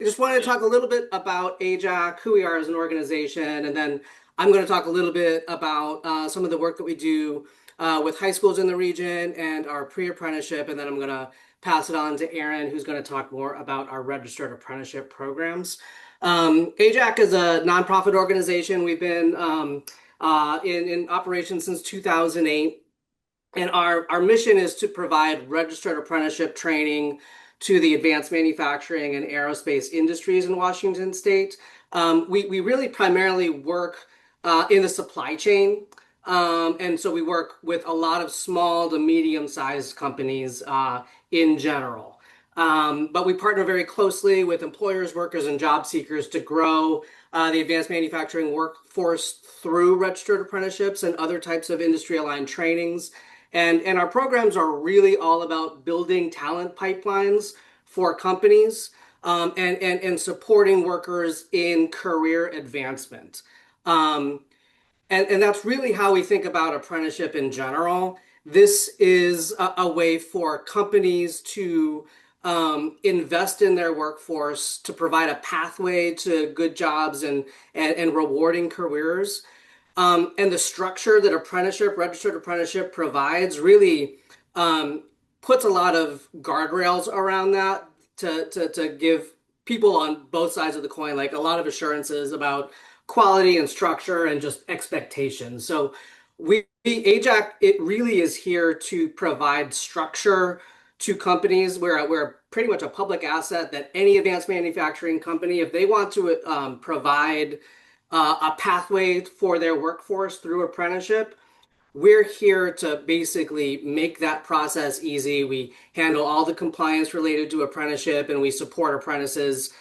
just wanted to talk a little bit about AJAC, who we are as an organization, and then I'm going to talk a little bit about some of the work that we do with high schools in the region and our pre-apprenticeship, and then I'm going to pass it on to Aaron, who's going to talk more about our registered apprenticeship programs. AJAC is a nonprofit organization. We've been in operation since 2008. And our mission is to provide registered apprenticeship training to the advanced manufacturing and aerospace industries in Washington State. We really primarily work in the supply chain. And so we work with a lot of small to medium-sized companies in general. But we partner very closely with employers, workers, and job seekers to grow the advanced manufacturing workforce through registered apprenticeships and other types of industry-aligned trainings. And our programs are really all about building talent pipelines for companies and supporting workers in career advancement. And that's really how we think about apprenticeship in general. This is a way for companies to invest in their workforce, to provide a pathway to good jobs and rewarding careers. And the structure that registered apprenticeship provides really puts a lot of guardrails around that to give people on both sides of the coin, like a lot of assurances about quality and structure and just expectations. So AJAC, it really is here to provide structure to companies. We're pretty much a public asset that any advanced manufacturing company, if they want to provide a pathway for their workforce through apprenticeship, we're here to basically make that process easy. We handle all the compliance related to apprenticeship, and we support apprentices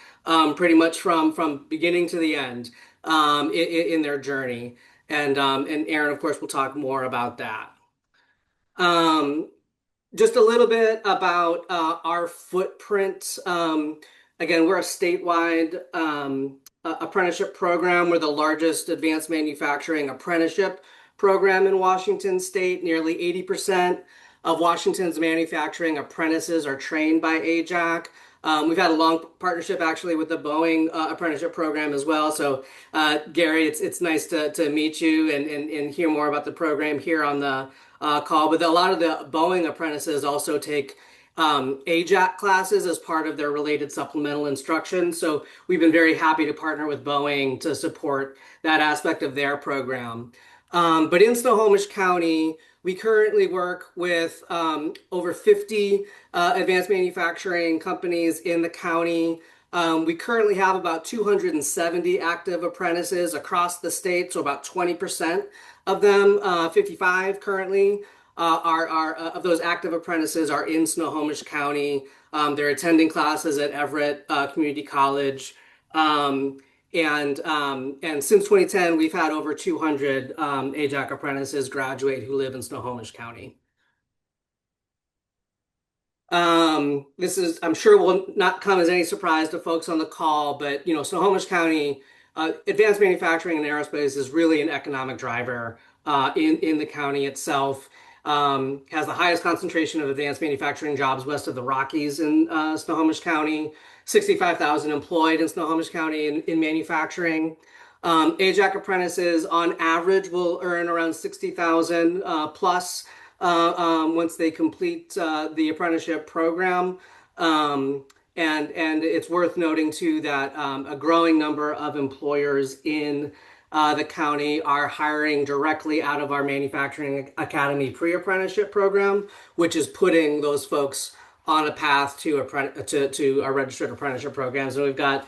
pretty much from beginning to the end in their journey. And Aaron, of course, will talk more about that. Just a little bit about our footprint. Again, we're a statewide apprenticeship program. We're the largest advanced manufacturing apprenticeship program in Washington State. Nearly 80% of Washington's manufacturing apprentices are trained by AJAC. We've had a long partnership actually with the Boeing apprenticeship program as well. So Gary, it's nice to meet you and hear more about the program here on the call. But a lot of the Boeing apprentices also take AJAC classes as part of their related supplemental instruction. So we've been very happy to partner with Boeing to support that aspect of their program. But in Snohomish County, we currently work with over 50 advanced manufacturing companies in the county. We currently have about 270 active apprentices across the state, so about 20% of them, 55 currently, of those active apprentices are in Snohomish County. They're attending classes at Everett Community College. And since 2010, we've had over 200 AJAC apprentices graduate who live in Snohomish County. This is, I'm sure, will not come as any surprise to folks on the call, but Snohomish County, advanced manufacturing and aerospace is really an economic driver in the county itself. Has the highest concentration of advanced manufacturing jobs west of the Rockies in Snohomish County. 65,000 employed in Snohomish County in manufacturing. AJAC apprentices on average will earn around 60,000 plus once they complete the apprenticeship program. And it's worth noting too that a growing number of employers in the county are hiring directly out of our Manufacturing Academy pre-apprenticeship program, which is putting those folks on a path to our registered apprenticeship programs. And we've got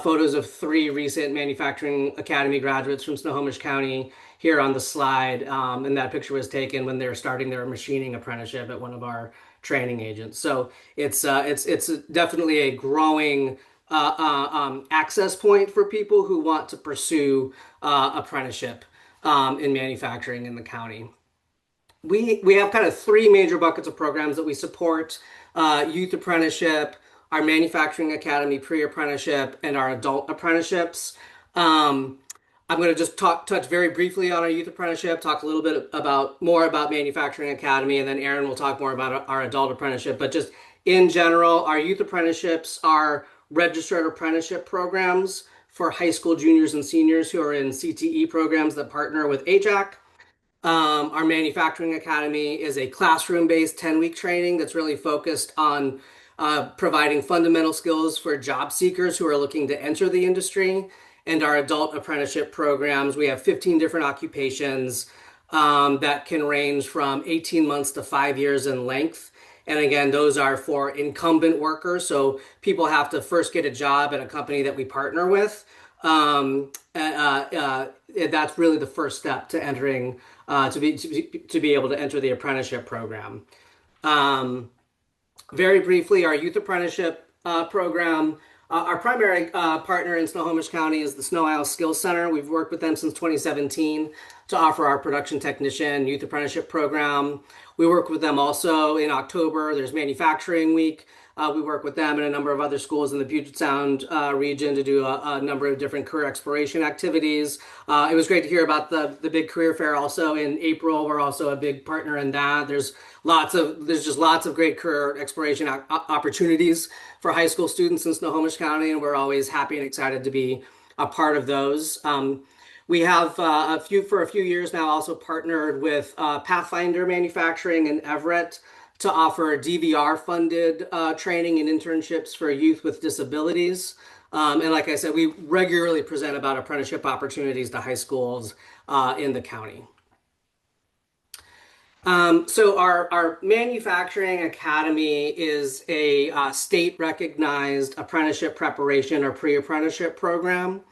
photos of 3 recent Manufacturing Academy graduates from Snohomish County here on the slide. And that picture was taken when they were starting their machining apprenticeship at one of our training agents. So it's definitely a growing access point for people who want to pursue apprenticeship in manufacturing in the county. We have kind of 3 major buckets of programs that we support: youth apprenticeship, our Manufacturing Academy pre-apprenticeship, and our adult apprenticeships. I'm going to just touch very briefly on our youth apprenticeship, talk a little bit more about Manufacturing Academy, and then Aaron will talk more about our adult apprenticeship. But just in general, our youth apprenticeships are registered apprenticeship programs for high school juniors and seniors who are in CTE programs that partner with AJAC. Our manufacturing academy is a classroom-based 10-week training that's really focused on providing fundamental skills for job seekers who are looking to enter the industry. And our adult apprenticeship programs, we have 15 different occupations that can range from 18 months to 5 years in length. And again, those are for incumbent workers. So people have to first get a job at a company that we partner with. That's really the first step to entering to be able to enter the apprenticeship program. Very briefly, our youth apprenticeship program. Our primary partner in Snohomish County is the Snohomish Skills Center. We've worked with them since 2017 to offer our production technician youth apprenticeship program. We work with them also in October. There's Manufacturing Week. We work with them and a number of other schools in the Puget Sound region to do a number of different career exploration activities. It was great to hear about the big career fair also in April. We're also a big partner in that. There's just lots of great career exploration opportunities for high school students in Snohomish County, and we're always happy and excited to be a part of those. We have for a few years now also partnered with Pathfinder Manufacturing in Everett to offer DVR-funded training and internships for youth with disabilities. And like I said, we regularly present about apprenticeship opportunities to high schools in the county. So our manufacturing academy is a state-recognized apprenticeship preparation or pre-apprenticeship program.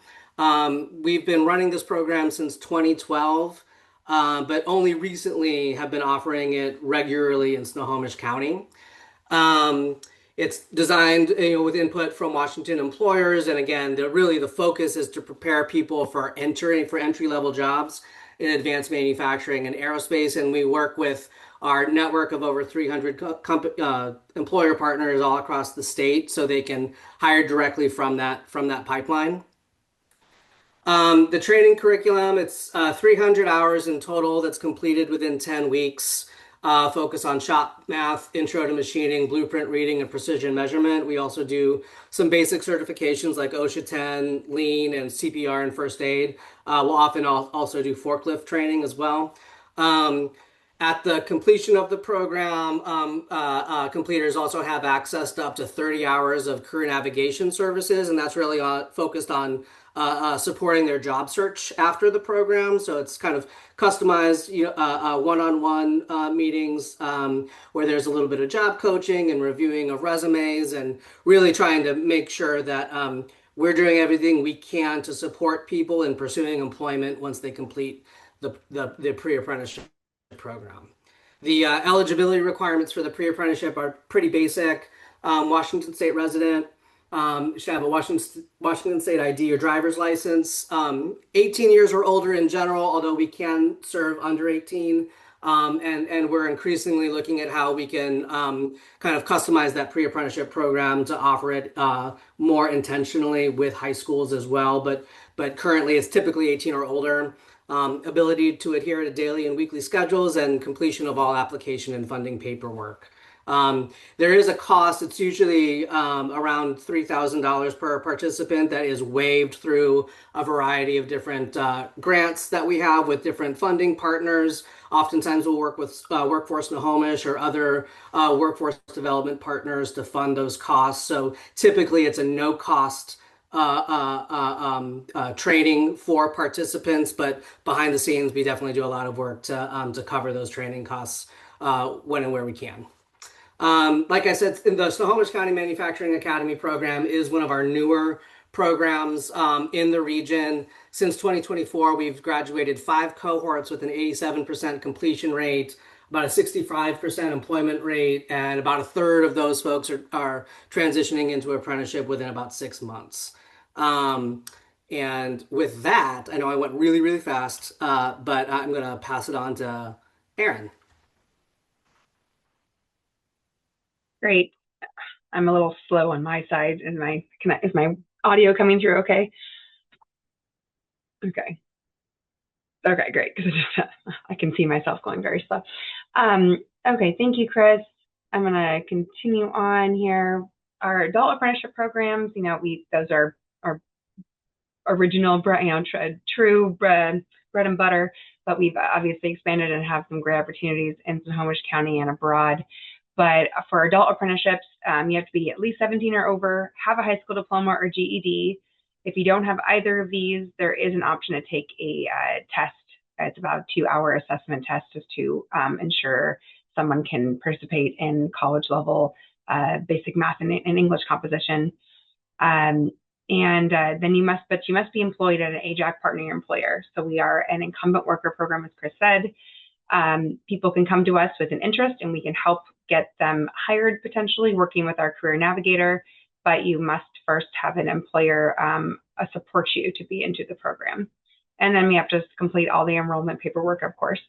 We've been running this program since 2012. But only recently have been offering it regularly in Snohomish County. It's designed, with input from Washington employers, and again, the focus is to prepare people for entry-level jobs in advanced manufacturing and aerospace. And we work with our network of over 300 employer partners all across the state, so they can hire directly from that pipeline. The training curriculum, it's 300 hours in total that's completed within 10 weeks. Focus on shop math, intro to machining, blueprint reading, and precision measurement. We also do some basic certifications like OSHA 10, Lean, and CPR and first aid. We'll often also do forklift training as well. At the completion of the program, completers also have access to up to 30 hours of career navigation services, and that's really focused on supporting their job search after the program. So it's kind of customized, one-on-one meetings where there's a little bit of job coaching and reviewing of resumes, and really trying to make sure that we're doing everything we can to support people in pursuing employment once they complete the pre-apprenticeship program. The eligibility requirements for the pre-apprenticeship are pretty basic. Washington State resident, should have a Washington State ID or driver's license. 18 years or older in general, although we can serve under 18. And we're increasingly looking at how we can kind of customize that pre-apprenticeship program to offer it more intentionally with high schools as well. But currently it's typically 18 or older. Ability to adhere to daily and weekly schedules, and completion of all application and funding paperwork. There is a cost. It's usually around $3,000 per participant that is waived through a variety of different grants that we have with different funding partners. Oftentimes we'll work with Workforce Snohomish or other workforce development partners to fund those costs. So typically it's a no-cost training for participants, but behind the scenes we definitely do a lot of work to cover those training costs when and where we can. Like I said, the Snohomish County Manufacturing Academy program is one of our newer programs in the region. Since 2024, we've graduated 5 cohorts with an 87% completion rate, about a 65% employment rate, and about a third of those folks are transitioning into apprenticeship within about 6 months. And with that, I know I went really, really fast, but I'm going to pass it on to Erin. Great. I'm a little slow on my side. Is my audio coming through okay? Okay. Okay, great. Because I can see myself going very slow. Okay, thank you, Chris. I'm going to continue on here. our adult apprenticeship programs, those are our original, true bread and butter, but we've obviously expanded and have some great opportunities in Snohomish County and abroad. But for adult apprenticeships, you have to be at least 17 or over, have a high school diploma or GED. If you don't have either of these, there is an option to take a test. It's about a 2-hour assessment test just to ensure someone can participate in college level basic math and English composition. Then you must be employed at an AJAC partner employer. So we are an incumbent worker program, as Chris said. People can come to us with an interest and we can help get them hired, potentially working with our career navigator, but you must first have an employer support you to be into the program. And then we have to complete all the enrollment paperwork, of course.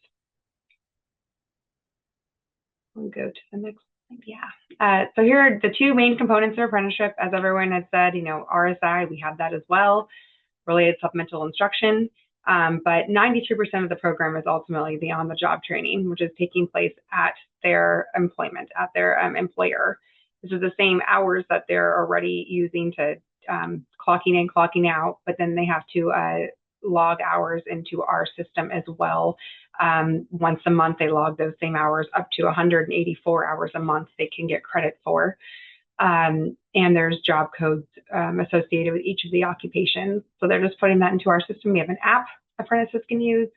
We'll go to the next slide. Yeah. So here are the two main components of apprenticeship. As everyone has said, RSI, we have that as well, related supplemental instruction. But 92% of the program is ultimately the on-the-job training, which is taking place at their employment, at their employer. This is the same hours that they're already using to clocking in, clocking out, but then they have to log hours into our system as well. Once a month, they log those same hours up to 184 hours a month they can get credit for. And there's job codes associated with each of the occupations. So they're just putting that into our system. We have an app apprentices can use,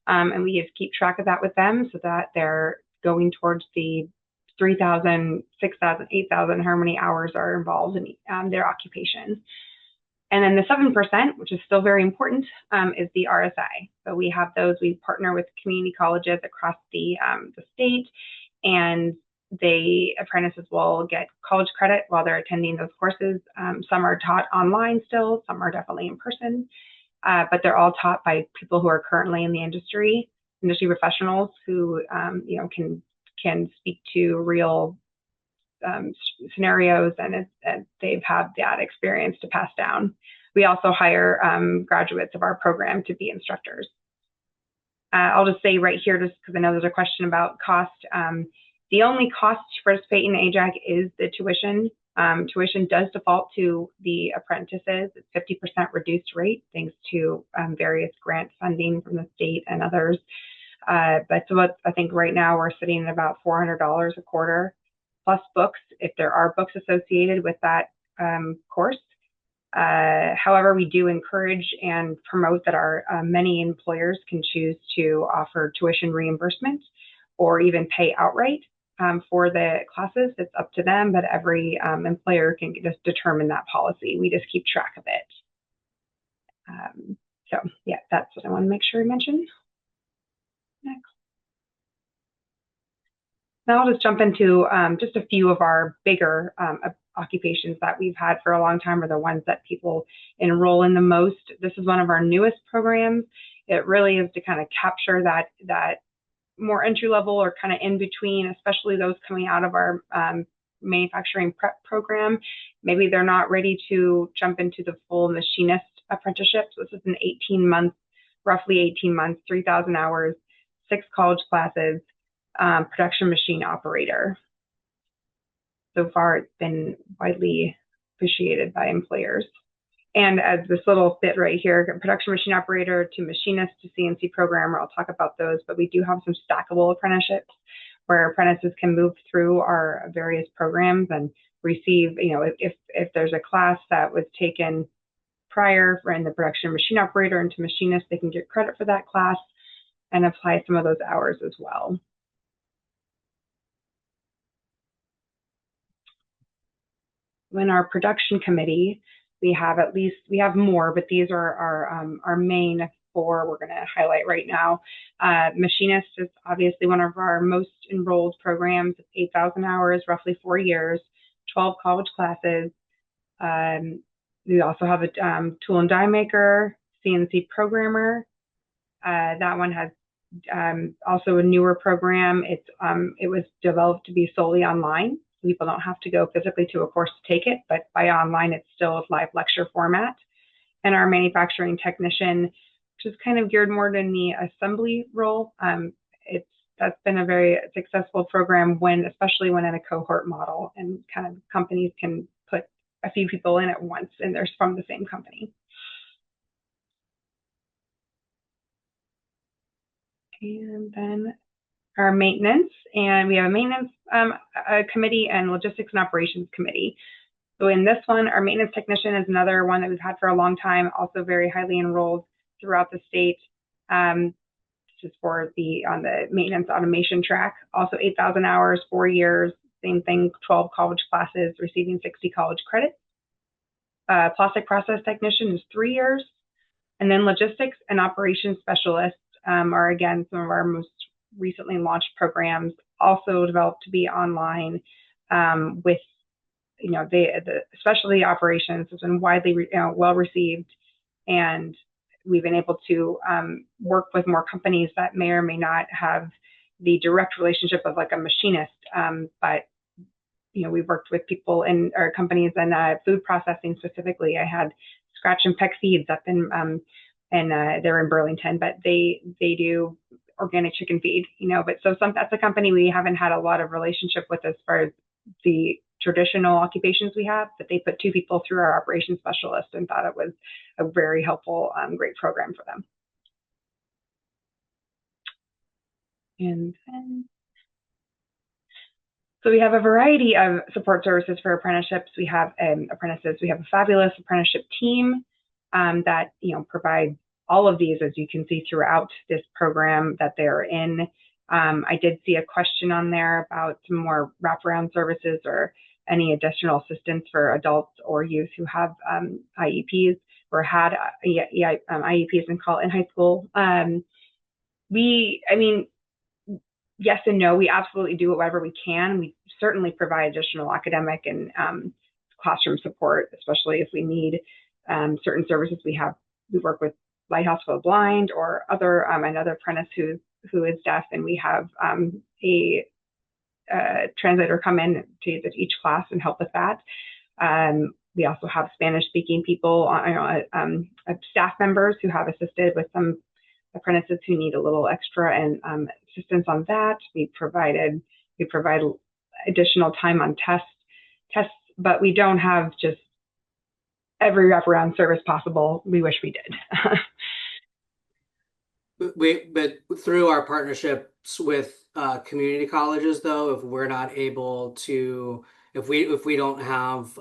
and we just keep track of that with them so that they're going towards the 3,000, 6,000, 8,000, how many hours are involved in their occupation. And then the 7%, which is still very important, is the RSI. So we have those. We partner with community colleges across the state, and apprentices will get college credit while they're attending those courses. Some are taught online still, some are definitely in person, but they're all taught by people who are currently in the industry professionals who can speak to real scenarios, and they've had that experience to pass down. We also hire graduates of our program to be instructors. I'll just say right here, just because I know there's a question about cost, the only cost to participate in AJAC is the tuition. Tuition does default to the apprentices. It's 50% reduced rate thanks to various grant funding from the state and others. But so I think right now we're sitting at about $400 a quarter, plus books if there are books associated with that course. However, we do encourage and promote that our many employers can choose to offer tuition reimbursement or even pay outright for the classes. It's up to them, but every employer can just determine that policy. We just keep track of it. So yeah, that's what I want to make sure I mention. Next. Now I'll just jump into just a few of our bigger occupations that we've had for a long time, or the ones that people enroll in the most. This is one of our newest programs. It really is to kind of capture that more entry level or kind of in between, especially those coming out of our manufacturing prep program. Maybe they're not ready to jump into the full machinist apprenticeship. So this is an 18-month, roughly 18 months, 3,000 hours, 6 college classes, production machine operator. So far, it's been widely appreciated by employers. And as this little bit right here, production machine operator to machinist to CNC programmer, I'll talk about those, but we do have some stackable apprenticeships where apprentices can move through our various programs and receive, if there's a class that was taken prior in the production machine operator into machinist, they can get credit for that class and apply some of those hours as well. In our production committee, we have more, but these are our main 4 we're going to highlight right now. Machinist is obviously one of our most enrolled programs, 8,000 hours, roughly 4 years, 12 college classes. We also have a tool and die maker, CNC programmer. That one has also a newer program. It was developed to be solely online. People don't have to go physically to a course to take it, but by online, it's still a live lecture format. And our manufacturing technician, which is kind of geared more than the assembly role. That's been a very successful program especially when in a cohort model, and kind of companies can a few people in at once, and they're from the same company. And then our maintenance, and we have a maintenance committee and logistics and operations committee. So in this one, our maintenance technician is another one that we've had for a long time, also very highly enrolled throughout the state. Just for on the maintenance automation track, also 8,000 hours, 4 years, same thing, 12 college classes, receiving 60 college credits. Plastic process technician is 3 years. And then logistics and operations specialists are, again, some of our most recently launched programs, also developed to be online with, especially operations has been widely well received, and we've been able to work with more companies that may or may not have the direct relationship of like a machinist, but we've worked with people in our companies in food processing specifically. I had Scratch and Peck Seeds up in and they're in Burlington, but they do organic chicken feed, but so that's a company we haven't had a lot of relationship with as far as the traditional occupations we have, but they put 2 people through our operations specialist and thought it was a very helpful, great program for them. And then, so we have a variety of support services for apprenticeships. We have apprentices. We have a fabulous apprenticeship team that provide all of these, as you can see throughout this program that they're in. I did see a question on there about some more wraparound services or any additional assistance for adults or youth who have IEPs or had IEPs in high school. Yes and no. We absolutely do whatever we can. We certainly provide additional academic and classroom support, especially if we need certain services. We work with Lighthouse for the Blind or another apprentice who is deaf, and we have a translator come in to each class and help with that. We also have Spanish-speaking people, staff members who have assisted with some apprentices who need a little extra and assistance on that. We provide additional time on tests, but we don't have just every wraparound service possible. We wish we did. But through our partnerships with community colleges, though, if we're not able to, if we don't have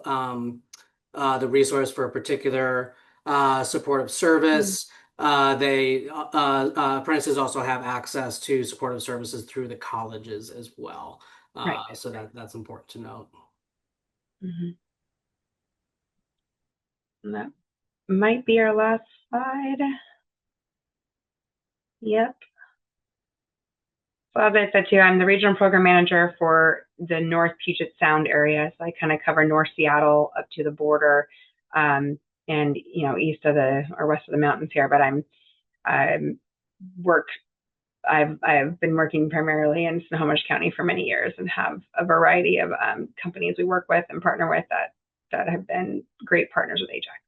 the resource for a particular supportive service, apprentices also have access to supportive services through the colleges as well. Right. So that's important to note. That might be our last slide. Yep. So as I said too, I'm the regional program manager for the North Puget Sound area. So I kind of cover North Seattle up to the border, and east of or west of the mountains here. But I've been working primarily in Snohomish County for many years and have a variety of companies we work with and partner with that have been great partners with AJAC.